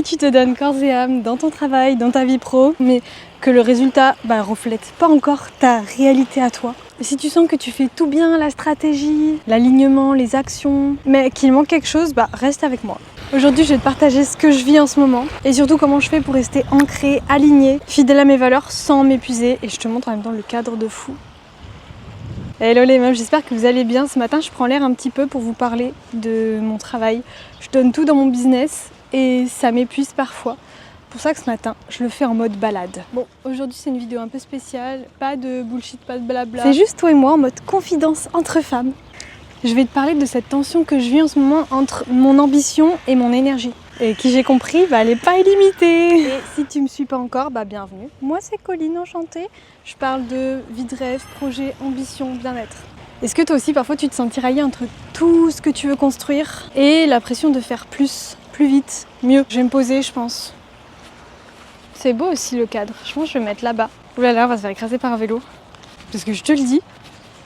tu te donnes corps et âme dans ton travail, dans ta vie pro, mais que le résultat reflète pas encore ta réalité à toi. Et si tu sens que tu fais tout bien, la stratégie, l'alignement, les actions, mais qu'il manque quelque chose, reste avec moi. Aujourd'hui, je vais te partager ce que je vis en ce moment et surtout comment je fais pour rester ancrée, alignée, fidèle à mes valeurs sans m'épuiser. Et je te montre en même temps le cadre de fou. Hello les meufs, j'espère que vous allez bien. Ce matin, je prends l'air un petit peu pour vous parler de mon travail. Je donne tout dans mon business et ça m'épuise parfois. C'est pour ça que ce matin, je le fais en mode balade. Bon, aujourd'hui c'est une vidéo un peu spéciale, pas de bullshit, pas de blabla. C'est juste toi et moi en mode confidence entre femmes. Je vais te parler de cette tension que je vis en ce moment entre mon ambition et mon énergie. Et qui j'ai compris, elle n'est pas illimitée. Et si tu me suis pas encore, bienvenue. Moi c'est Colline, enchantée. Je parle de vie de rêve, projet, ambition, bien-être. Est-ce que toi aussi parfois tu te sens tiraillée entre tout ce que tu veux construire et la pression de faire plus vite, mieux? Je vais me poser, je pense. C'est beau aussi le cadre. Je pense que je vais me mettre là-bas. Ouh là là, on va se faire écraser par un vélo. Parce que je te le dis,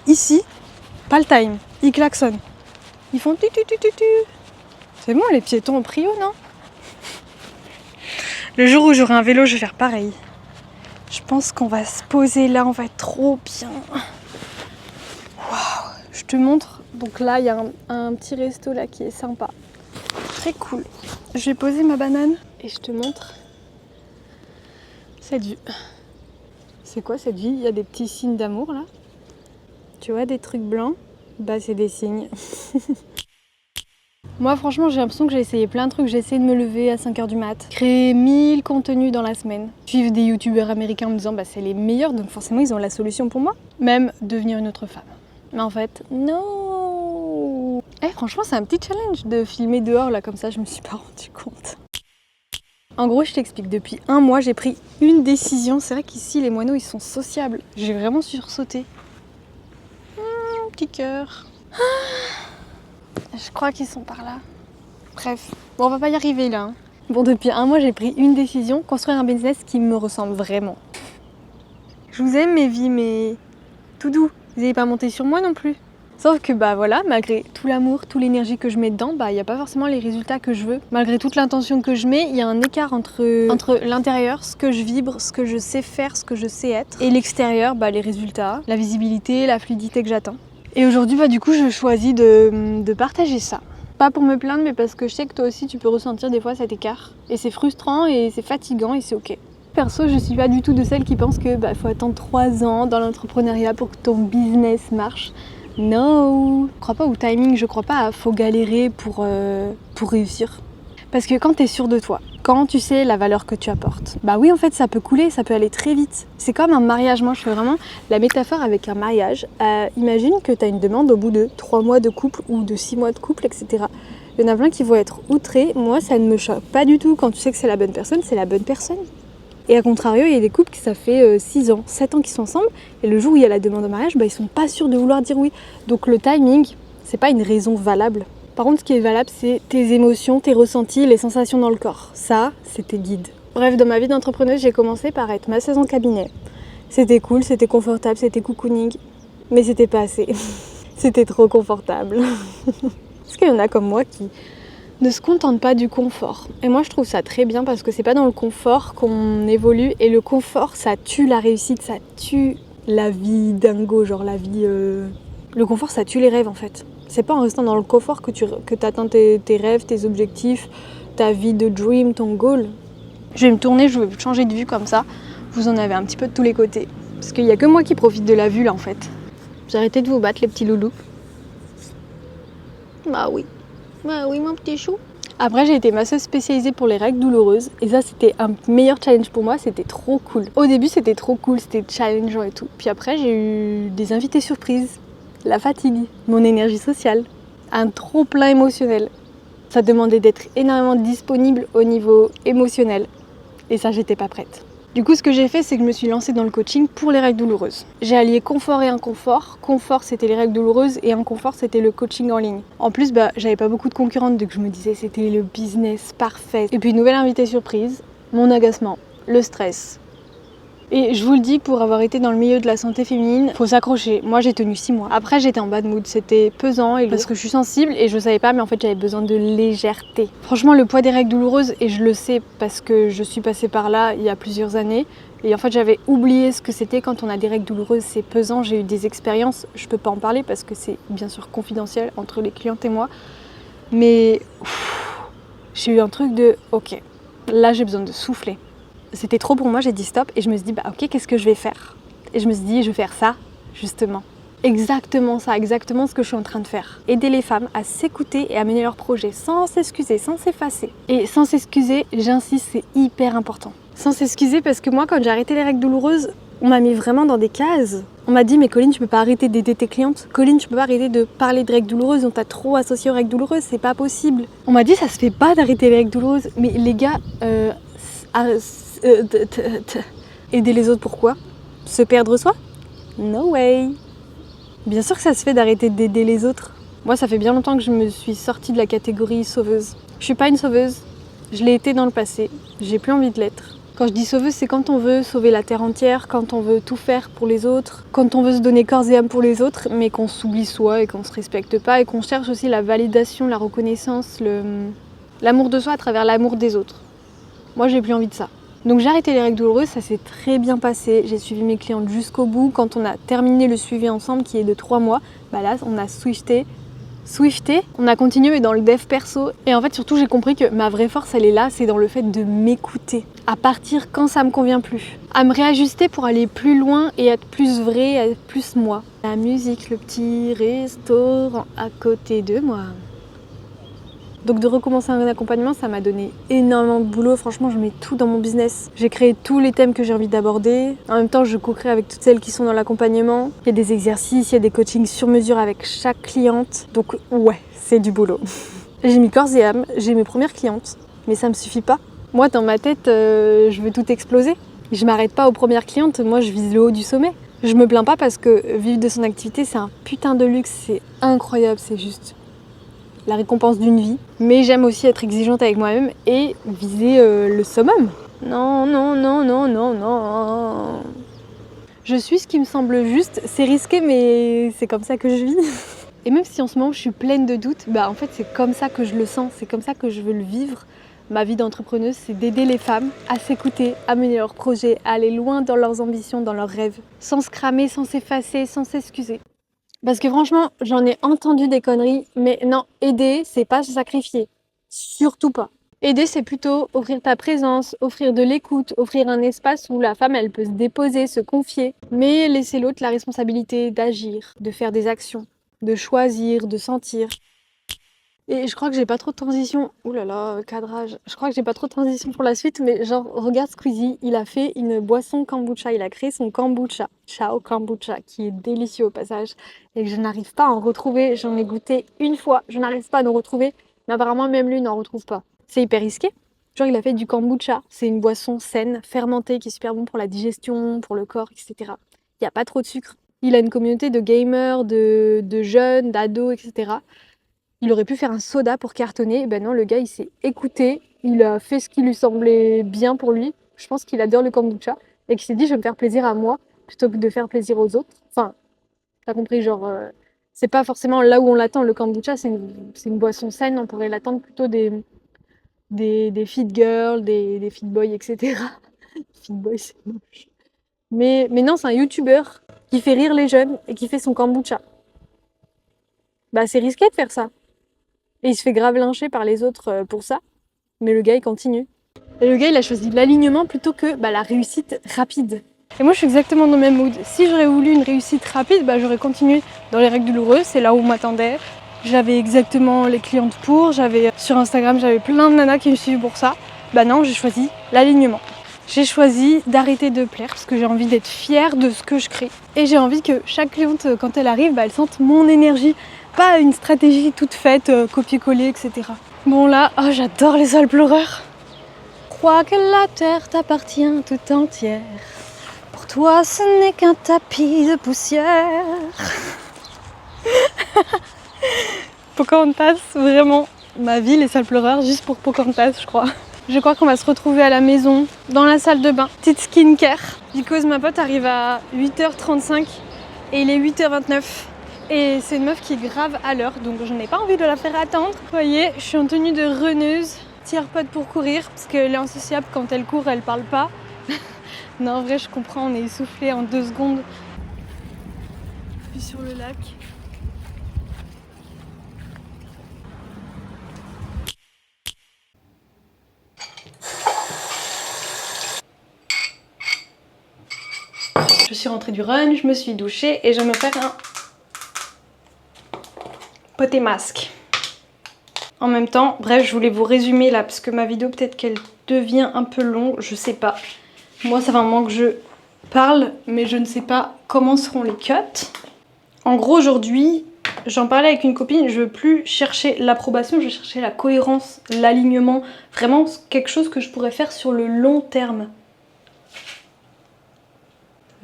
ici, pas le time. Ils klaxonnent. Ils font tu. C'est bon, les piétons ont prio, non? Le jour où j'aurai un vélo, je vais faire pareil. Je pense qu'on va se poser là, on va être trop bien. Waouh! Je te montre. Donc là, il y a un petit resto là qui est sympa. Très cool. Je vais poser ma banane et je te montre cette vue. C'est quoi cette vie? Il y a des petits signes d'amour là. Tu vois des trucs blancs? C'est des signes. Moi franchement j'ai l'impression que j'ai essayé plein de trucs. J'ai essayé de me lever à 5h du mat, créer 1000 contenus dans la semaine, suivre des youtubeurs américains en me disant c'est les meilleurs donc forcément ils ont la solution pour moi. Même devenir une autre femme. Mais en fait, non. Franchement c'est un petit challenge de filmer dehors là comme ça, je me suis pas rendu compte. En gros, je t'explique, depuis un mois, j'ai pris une décision. C'est vrai qu'ici, les moineaux, ils sont sociables. J'ai vraiment sursauté. Petit cœur. Je crois qu'ils sont par là. Bref, bon, on va pas y arriver là. Bon, depuis un mois, j'ai pris une décision, construire un business qui me ressemble vraiment. Je vous aime mes vies, mais tout doux. Vous n'allez pas monter sur moi non plus. Sauf que voilà, malgré tout l'amour, toute l'énergie que je mets dedans, il n'y a pas forcément les résultats que je veux. Malgré toute l'intention que je mets, il y a un écart entre l'intérieur, ce que je vibre, ce que je sais faire, ce que je sais être, et l'extérieur, les résultats, la visibilité, la fluidité que j'attends. Et aujourd'hui, du coup, je choisis de partager ça. Pas pour me plaindre, mais parce que je sais que toi aussi, tu peux ressentir des fois cet écart. Et c'est frustrant, et c'est fatigant, et c'est ok. Perso, je suis pas du tout de celles qui pensent que faut attendre 3 ans dans l'entrepreneuriat pour que ton business marche. Non, je crois pas au timing, je crois pas à faut galérer pour réussir. Parce que quand tu es sûr de toi, quand tu sais la valeur que tu apportes, oui en fait ça peut couler, ça peut aller très vite. C'est comme un mariage, moi je fais vraiment la métaphore avec un mariage. Imagine que tu as une demande au bout de 3 mois de couple ou de 6 mois de couple, etc. Il y en a plein qui vont être outrés, moi ça ne me choque pas du tout. Quand tu sais que c'est la bonne personne, c'est la bonne personne. Et à contrario, il y a des couples qui ça fait 6 ans, 7 ans qu'ils sont ensemble, et le jour où il y a la demande de mariage, ils sont pas sûrs de vouloir dire oui. Donc le timing, c'est pas une raison valable. Par contre, ce qui est valable, c'est tes émotions, tes ressentis, les sensations dans le corps. Ça, c'est tes guides. Bref, dans ma vie d'entrepreneuse, j'ai commencé par être masseuse en cabinet. C'était cool, c'était confortable, c'était cocooning, mais c'était pas assez. C'était trop confortable. Parce qu'il y en a comme moi qui ne se contente pas du confort. Et moi je trouve ça très bien parce que c'est pas dans le confort qu'on évolue et le confort ça tue la réussite, ça tue la vie dingo, genre la vie... Le confort ça tue les rêves en fait. C'est pas en restant dans le confort que tu atteins tes rêves, tes objectifs, ta vie de dream, ton goal. Je vais me tourner, je vais changer de vue comme ça. Vous en avez un petit peu de tous les côtés. Parce qu'il y a que moi qui profite de la vue là en fait. Vous arrêtez de vous battre les petits loulous. Oui. Oui, mon petit chou. Après, j'ai été masseuse spécialisée pour les règles douloureuses. Et ça, c'était un meilleur challenge pour moi. C'était trop cool. Au début, c'était trop cool. C'était challengeant et tout. Puis après, j'ai eu des invités surprises. La fatigue, mon énergie sociale. Un trop plein émotionnel. Ça demandait d'être énormément disponible au niveau émotionnel. Et ça, j'étais pas prête. Du coup, ce que j'ai fait, c'est que je me suis lancée dans le coaching pour les règles douloureuses. J'ai allié confort et inconfort. Confort, c'était les règles douloureuses et inconfort, c'était le coaching en ligne. En plus, j'avais pas beaucoup de concurrentes, donc je me disais c'était le business parfait. Et puis, nouvelle invitée surprise, mon agacement, le stress, Et je vous le dis, pour avoir été dans le milieu de la santé féminine, faut s'accrocher. Moi j'ai tenu 6 mois. Après j'étais en bad mood, c'était pesant et parce que je suis sensible et je savais pas, mais en fait j'avais besoin de légèreté. Franchement le poids des règles douloureuses, et je le sais parce que je suis passée par là il y a plusieurs années, et en fait j'avais oublié ce que c'était quand on a des règles douloureuses, c'est pesant. J'ai eu des expériences, je peux pas en parler parce que c'est bien sûr confidentiel entre les clientes et moi, mais j'ai eu un truc de ok, là j'ai besoin de souffler. C'était trop pour moi, j'ai dit stop et je me suis dit bah ok, qu'est-ce que je vais faire? Et je me suis dit je vais faire ça justement. Exactement ça, exactement ce que je suis en train de faire. Aider les femmes à s'écouter et à mener leurs projets sans s'excuser, sans s'effacer. Et sans s'excuser, j'insiste, c'est hyper important. Sans s'excuser parce que moi quand j'ai arrêté les règles douloureuses, on m'a mis vraiment dans des cases. On m'a dit mais Colline, tu peux pas arrêter d'aider tes clientes. Colline, tu peux pas arrêter de parler de règles douloureuses, on t'a trop associé aux règles douloureuses, c'est pas possible. On m'a dit ça se fait pas d'arrêter les règles douloureuses. Mais les gars, aider les autres pourquoi? Se perdre soi? No way. Bien sûr que ça se fait d'arrêter d'aider les autres. Moi ça fait bien longtemps que je me suis sortie de la catégorie sauveuse. Je suis pas une sauveuse, je l'ai été dans le passé, j'ai plus envie de l'être. Quand je dis sauveuse, c'est quand on veut sauver la terre entière, quand on veut tout faire pour les autres, quand on veut se donner corps et âme pour les autres, mais qu'on s'oublie soi et qu'on se respecte pas et qu'on cherche aussi la validation, la reconnaissance, l'amour de soi à travers l'amour des autres. Moi j'ai plus envie de ça. Donc j'ai arrêté les règles douloureuses, ça s'est très bien passé, j'ai suivi mes clientes jusqu'au bout. Quand on a terminé le suivi ensemble qui est de 3 mois, bah là on a swifté, on a continué mais dans le dev perso. Et en fait surtout j'ai compris que ma vraie force elle est là, c'est dans le fait de m'écouter, à partir quand ça me convient plus, à me réajuster pour aller plus loin et être plus vrai, être plus moi. La musique, le petit restaurant à côté de moi. Donc de recommencer un accompagnement, ça m'a donné énormément de boulot. Franchement, je mets tout dans mon business. J'ai créé tous les thèmes que j'ai envie d'aborder. En même temps, je co-crée avec toutes celles qui sont dans l'accompagnement. Il y a des exercices, il y a des coachings sur mesure avec chaque cliente. Donc ouais, c'est du boulot. J'ai mis corps et âme, j'ai mes premières clientes, mais ça me suffit pas. Moi, dans ma tête, je veux tout exploser. Je m'arrête pas aux premières clientes, moi je vise le haut du sommet. Je me plains pas parce que vivre de son activité, c'est un putain de luxe, c'est incroyable, c'est juste la récompense d'une vie. Mais j'aime aussi être exigeante avec moi-même et viser le summum. Non, non, non, non, non, non. Je suis ce qui me semble juste, c'est risqué mais c'est comme ça que je vis. Et même si en ce moment je suis pleine de doutes, bah en fait c'est comme ça que je le sens, c'est comme ça que je veux le vivre. Ma vie d'entrepreneuse, c'est d'aider les femmes à s'écouter, à mener leurs projets, à aller loin dans leurs ambitions, dans leurs rêves, sans se cramer, sans s'effacer, sans s'excuser. Parce que franchement, j'en ai entendu des conneries, mais non, aider, c'est pas se sacrifier. Surtout pas. Aider, c'est plutôt offrir ta présence, offrir de l'écoute, offrir un espace où la femme, elle peut se déposer, se confier, mais laisser l'autre la responsabilité d'agir, de faire des actions, de choisir, de sentir. Et je crois que j'ai pas trop de transition. Ouh là là, cadrage. Je crois que j'ai pas trop de transition pour la suite, mais genre, regarde Squeezie, il a fait une boisson kombucha. Il a créé son kombucha, Chao Kombucha, qui est délicieux au passage, et que je n'arrive pas à en retrouver. J'en ai goûté une fois, je n'arrive pas à en retrouver, mais apparemment même lui n'en retrouve pas. C'est hyper risqué. Genre, il a fait du kombucha. C'est une boisson saine, fermentée, qui est super bon pour la digestion, pour le corps, etc. Il n'y a pas trop de sucre. Il a une communauté de gamers, de jeunes, d'ados, etc. Il aurait pu faire un soda pour cartonner, ben non, le gars il s'est écouté, il a fait ce qui lui semblait bien pour lui. Je pense qu'il adore le kombucha et qu'il s'est dit je vais me faire plaisir à moi plutôt que de faire plaisir aux autres. Enfin, t'as compris, genre, c'est pas forcément là où on l'attend. Le kombucha, c'est une boisson saine, on pourrait l'attendre plutôt des fit girls, des fit boys, etc. Fit boys, c'est moche. Mais non, c'est un YouTuber qui fait rire les jeunes et qui fait son kombucha. Bah, c'est risqué de faire ça. Et il se fait grave lyncher par les autres pour ça. Mais le gars, il continue. Et le gars, il a choisi l'alignement plutôt que la réussite rapide. Et moi, je suis exactement dans le même mood. Si j'aurais voulu une réussite rapide, j'aurais continué dans les règles douloureuses. C'est là où on m'attendait. J'avais exactement les clientes pour. Sur Instagram, j'avais plein de nanas qui me suivaient pour ça. Non, j'ai choisi l'alignement. J'ai choisi d'arrêter de plaire parce que j'ai envie d'être fière de ce que je crée. Et j'ai envie que chaque cliente, quand elle arrive, elle sente mon énergie. Pas une stratégie toute faite, copier-coller, etc. Bon là, oh j'adore les sales pleureurs. Crois que la terre t'appartient tout entière. Pour toi ce n'est qu'un tapis de poussière. Pocahontas, vraiment, ma vie les sales pleureurs, juste pour Pocahontas je crois. Je crois qu'on va se retrouver à la maison, dans la salle de bain. Petite skincare. Because ma pote arrive à 8h35 et il est 8h29. Et c'est une meuf qui est grave à l'heure, donc je n'ai pas envie de la faire attendre. Vous voyez, je suis en tenue de runneuse, tire-pote pour courir, parce qu'elle est insociable, quand elle court, elle parle pas. Non, en vrai, je comprends, on est essoufflé en 2 secondes. Puis sur le lac. Je suis rentrée du run, je me suis douchée et je vais me faire un poté masque. En même temps, bref, je voulais vous résumer là parce que ma vidéo peut-être qu'elle devient un peu longue, je sais pas. Moi ça fait un moment que je parle mais je ne sais pas comment seront les cuts. En gros aujourd'hui, j'en parlais avec une copine, je veux plus chercher l'approbation, je veux chercher la cohérence, l'alignement, vraiment quelque chose que je pourrais faire sur le long terme.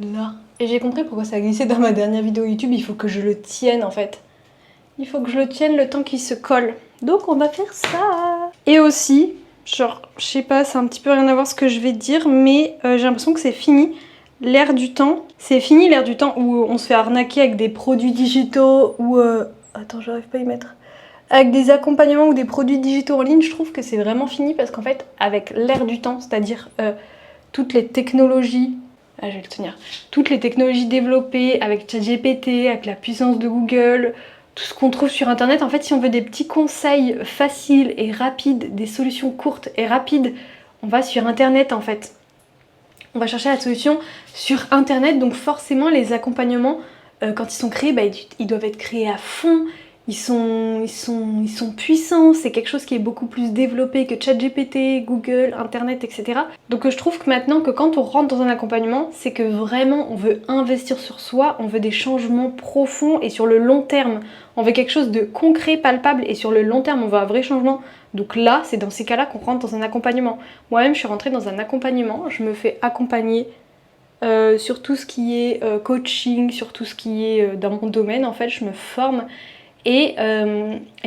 Là. Et j'ai compris pourquoi ça a glissé dans ma dernière vidéo YouTube, il faut que je le tienne en fait. Il faut que je le tienne le temps qu'il se colle. Donc on va faire ça. Et aussi, genre, je sais pas, c'est un petit peu rien à voir ce que je vais dire, mais j'ai l'impression que c'est fini l'ère du temps. C'est fini l'ère du temps où on se fait arnaquer avec des produits digitaux ou... Attends, j'arrive pas à y mettre. Avec des accompagnements ou des produits digitaux en ligne, je trouve que c'est vraiment fini parce qu'en fait, avec l'ère du temps, c'est-à-dire toutes les technologies... Ah, je vais le tenir. Toutes les technologies développées avec ChatGPT, avec la puissance de Google, tout ce qu'on trouve sur internet, en fait si on veut des petits conseils faciles et rapides, des solutions courtes et rapides, on va sur internet en fait. On va chercher la solution sur internet, donc forcément les accompagnements, quand ils sont créés, bah, ils doivent être créés à fond. Ils sont puissants, c'est quelque chose qui est beaucoup plus développé que ChatGPT, Google, Internet, etc. Donc je trouve que maintenant que quand on rentre dans un accompagnement, c'est que vraiment on veut investir sur soi, on veut des changements profonds et sur le long terme. On veut quelque chose de concret, palpable et sur le long terme on veut un vrai changement. Donc là, c'est dans ces cas-là qu'on rentre dans un accompagnement. Moi-même, je suis rentrée dans un accompagnement, je me fais accompagner sur tout ce qui est coaching, sur tout ce qui est dans mon domaine, en fait, je me forme. Et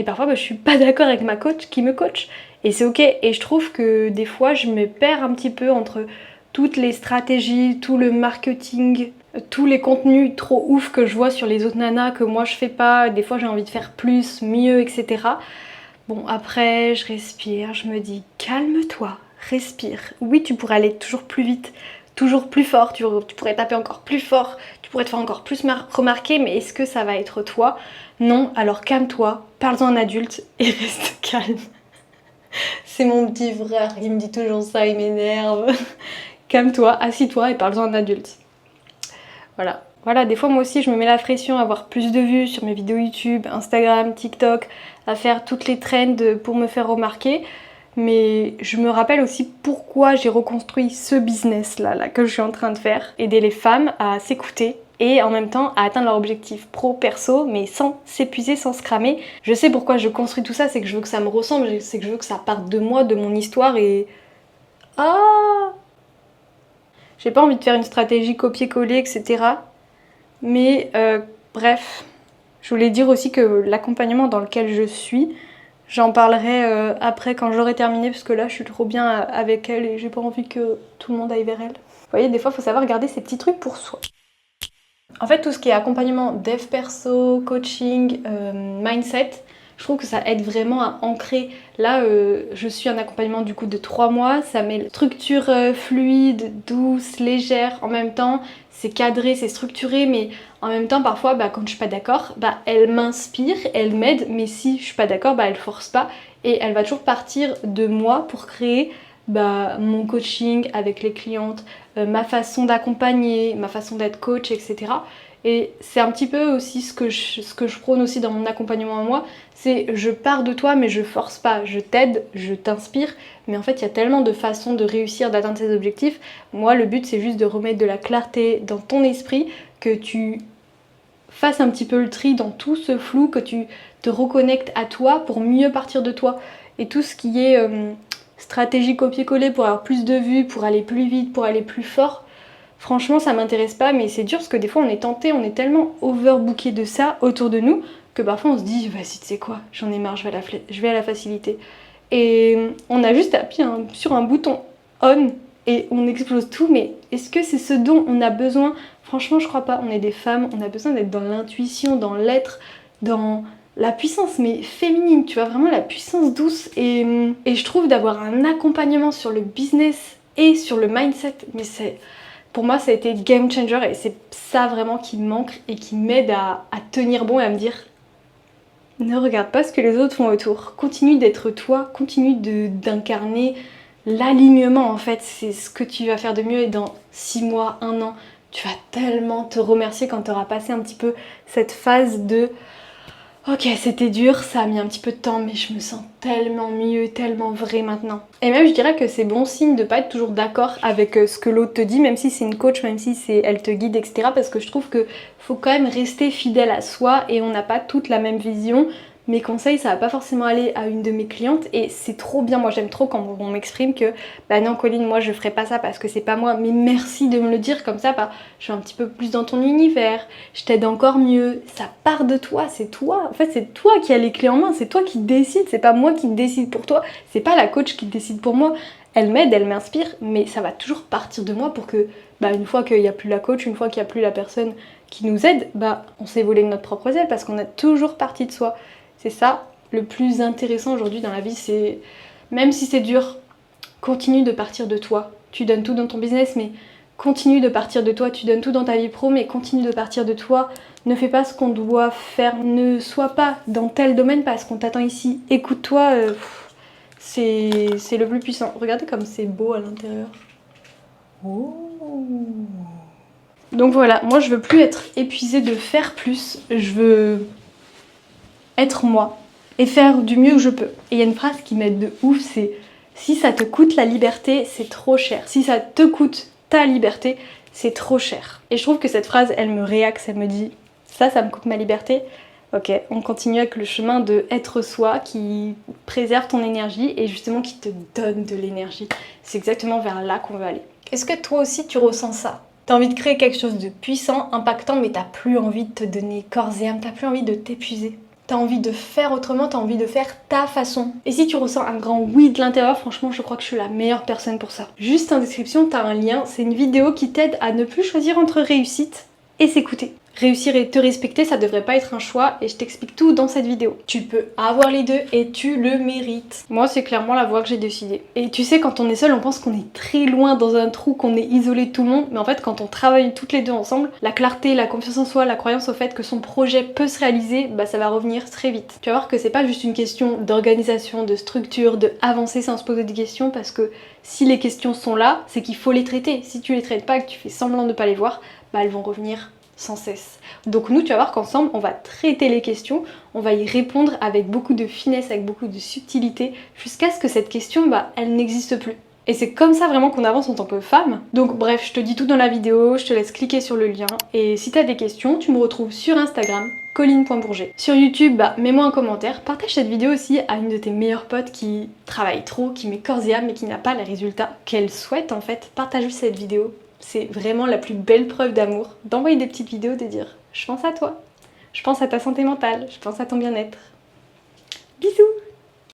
parfois, je suis pas d'accord avec ma coach qui me coach. Et c'est ok. Et je trouve que des fois, je me perds un petit peu entre toutes les stratégies, tout le marketing, tous les contenus trop ouf que je vois sur les autres nanas que moi je fais pas. Des fois, j'ai envie de faire plus, mieux, etc. Bon, après, je respire, je me dis calme-toi, respire. Oui, tu pourrais aller toujours plus vite, toujours plus fort, tu pourrais taper encore plus fort, tu pourrais te faire encore plus remarquer, mais est-ce que ça va être toi? Non, alors calme-toi, parle-en à un adulte et reste calme. C'est mon petit frère qui me dit toujours ça, il m'énerve. Calme-toi, assis-toi et parle-en à un adulte. Voilà. Voilà, des fois moi aussi je me mets la pression à avoir plus de vues sur mes vidéos YouTube, Instagram, TikTok, à faire toutes les trends pour me faire remarquer. Mais je me rappelle aussi pourquoi j'ai reconstruit ce business là que je suis en train de faire. Aider les femmes à s'écouter et en même temps à atteindre leur objectif pro-perso, mais sans s'épuiser, sans se cramer. Je sais pourquoi je construis tout ça, c'est que je veux que ça me ressemble, c'est que je veux que ça parte de moi, de mon histoire et... Ah! J'ai pas envie de faire une stratégie copier-coller, etc. Mais bref, je voulais dire aussi que l'accompagnement dans lequel je suis, j'en parlerai après quand j'aurai terminé parce que là je suis trop bien avec elle et j'ai pas envie que tout le monde aille vers elle. Vous voyez, des fois il faut savoir garder ces petits trucs pour soi. En fait, tout ce qui est accompagnement dev perso, coaching, mindset, je trouve que ça aide vraiment à ancrer. Là, je suis un accompagnement du coup de 3 mois, ça met une structure fluide, douce, légère en même temps. C'est cadré, c'est structuré, mais en même temps, parfois, quand je suis pas d'accord, elle m'inspire, elle m'aide, mais si je suis pas d'accord, elle force pas. Et elle va toujours partir de moi pour créer mon coaching avec les clientes, ma façon d'accompagner, ma façon d'être coach, etc. Et c'est un petit peu aussi ce que je prône aussi dans mon accompagnement à moi, c'est je pars de toi mais je force pas, je t'aide, je t'inspire, mais en fait il y a tellement de façons de réussir, d'atteindre ses objectifs. Moi le but c'est juste de remettre de la clarté dans ton esprit, que tu fasses un petit peu le tri dans tout ce flou, que tu te reconnectes à toi pour mieux partir de toi. Et tout ce qui est stratégie copier-coller pour avoir plus de vues, pour aller plus vite, pour aller plus fort, franchement ça m'intéresse pas, mais c'est dur parce que des fois on est tenté, on est tellement overbooké de ça autour de nous que parfois on se dit vas-y tu sais quoi, j'en ai marre, je vais à la facilité. et on a juste appuyé sur un bouton on et on explose tout. Mais est-ce que c'est ce dont on a besoin? Franchement, je crois pas. On est des femmes, on a besoin d'être dans l'intuition, dans l'être, dans la puissance, mais féminine, tu vois, vraiment la puissance douce. Et je trouve d'avoir un accompagnement sur le business et sur le mindset, mais pour moi, ça a été game changer et c'est ça vraiment qui me manque et qui m'aide à tenir bon et à me dire ne regarde pas ce que les autres font autour, continue d'être toi, continue d'incarner l'alignement en fait, c'est ce que tu vas faire de mieux et dans 6 mois, 1 an, tu vas tellement te remercier quand tu auras passé un petit peu cette phase de ok, c'était dur, ça a mis un petit peu de temps, mais je me sens tellement mieux, tellement vrai maintenant. Et même, je dirais que c'est bon signe de pas être toujours d'accord avec ce que l'autre te dit, même si c'est une coach, même si elle te guide, etc. Parce que je trouve que faut quand même rester fidèle à soi et on n'a pas toute la même vision. Mes conseils, ça va pas forcément aller à une de mes clientes et c'est trop bien. Moi, j'aime trop quand on m'exprime que bah non, Colline, moi je ferai pas ça parce que c'est pas moi, mais merci de me le dire comme ça. Bah, je suis un petit peu plus dans ton univers, je t'aide encore mieux. Ça part de toi, c'est toi. En fait, c'est toi qui as les clés en main, c'est toi qui décides, c'est pas moi qui décide pour toi, c'est pas la coach qui décide pour moi. Elle m'aide, elle m'inspire, mais ça va toujours partir de moi pour que, bah, une fois qu'il n'y a plus la coach, une fois qu'il n'y a plus la personne qui nous aide, bah, on s'est volé de notre propre aile parce qu'on a toujours parti de soi. C'est ça le plus intéressant aujourd'hui dans la vie, c'est même si c'est dur, continue de partir de toi. Tu donnes tout dans ton business, mais continue de partir de toi. Tu donnes tout dans ta vie pro, mais continue de partir de toi. Ne fais pas ce qu'on doit faire. Ne sois pas dans tel domaine parce qu'on t'attend ici. Écoute-toi, c'est le plus puissant. Regardez comme c'est beau à l'intérieur. Oh. Donc voilà, moi je veux plus être épuisée de faire plus. Je veux être moi et faire du mieux que je peux. Et il y a une phrase qui m'aide de ouf, c'est si ça te coûte la liberté, c'est trop cher. Si ça te coûte ta liberté, c'est trop cher. Et je trouve que cette phrase, elle me réaxe, elle me dit ça me coûte ma liberté. Ok, on continue avec le chemin de être soi qui préserve ton énergie et justement qui te donne de l'énergie. C'est exactement vers là qu'on veut aller. Est-ce que toi aussi tu ressens ça? T'as envie de créer quelque chose de puissant, impactant, mais t'as plus envie de te donner corps et âme, t'as plus envie de t'épuiser. T'as envie de faire autrement, t'as envie de faire ta façon. Et si tu ressens un grand oui de l'intérieur, franchement, je crois que je suis la meilleure personne pour ça. Juste en description, t'as un lien, c'est une vidéo qui t'aide à ne plus choisir entre réussite et s'écouter. Réussir et te respecter, ça devrait pas être un choix et je t'explique tout dans cette vidéo. Tu peux avoir les deux et tu le mérites. Moi, c'est clairement la voie que j'ai décidée. Et tu sais, quand on est seul, on pense qu'on est très loin dans un trou, qu'on est isolé de tout le monde. Mais en fait, quand on travaille toutes les deux ensemble, la clarté, la confiance en soi, la croyance au fait que son projet peut se réaliser, bah ça va revenir très vite. Tu vas voir que c'est pas juste une question d'organisation, de structure, de avancer sans se poser des questions parce que si les questions sont là, c'est qu'il faut les traiter. Si tu les traites pas et que tu fais semblant de pas les voir, bah elles vont revenir sans cesse. Donc nous, tu vas voir qu'ensemble, on va traiter les questions, on va y répondre avec beaucoup de finesse, avec beaucoup de subtilité, jusqu'à ce que cette question, bah, elle n'existe plus. Et c'est comme ça vraiment qu'on avance en tant que femme. Donc bref, je te dis tout dans la vidéo, je te laisse cliquer sur le lien. Et si t'as des questions, tu me retrouves sur Instagram, colline.bourget. Sur YouTube, bah, mets-moi un commentaire. Partage cette vidéo aussi à une de tes meilleures potes qui travaille trop, qui met corps et âme, mais qui n'a pas les résultats qu'elle souhaite en fait. Partage juste cette vidéo. C'est vraiment la plus belle preuve d'amour, d'envoyer des petites vidéos, de dire je pense à toi, je pense à ta santé mentale, je pense à ton bien-être. Bisous!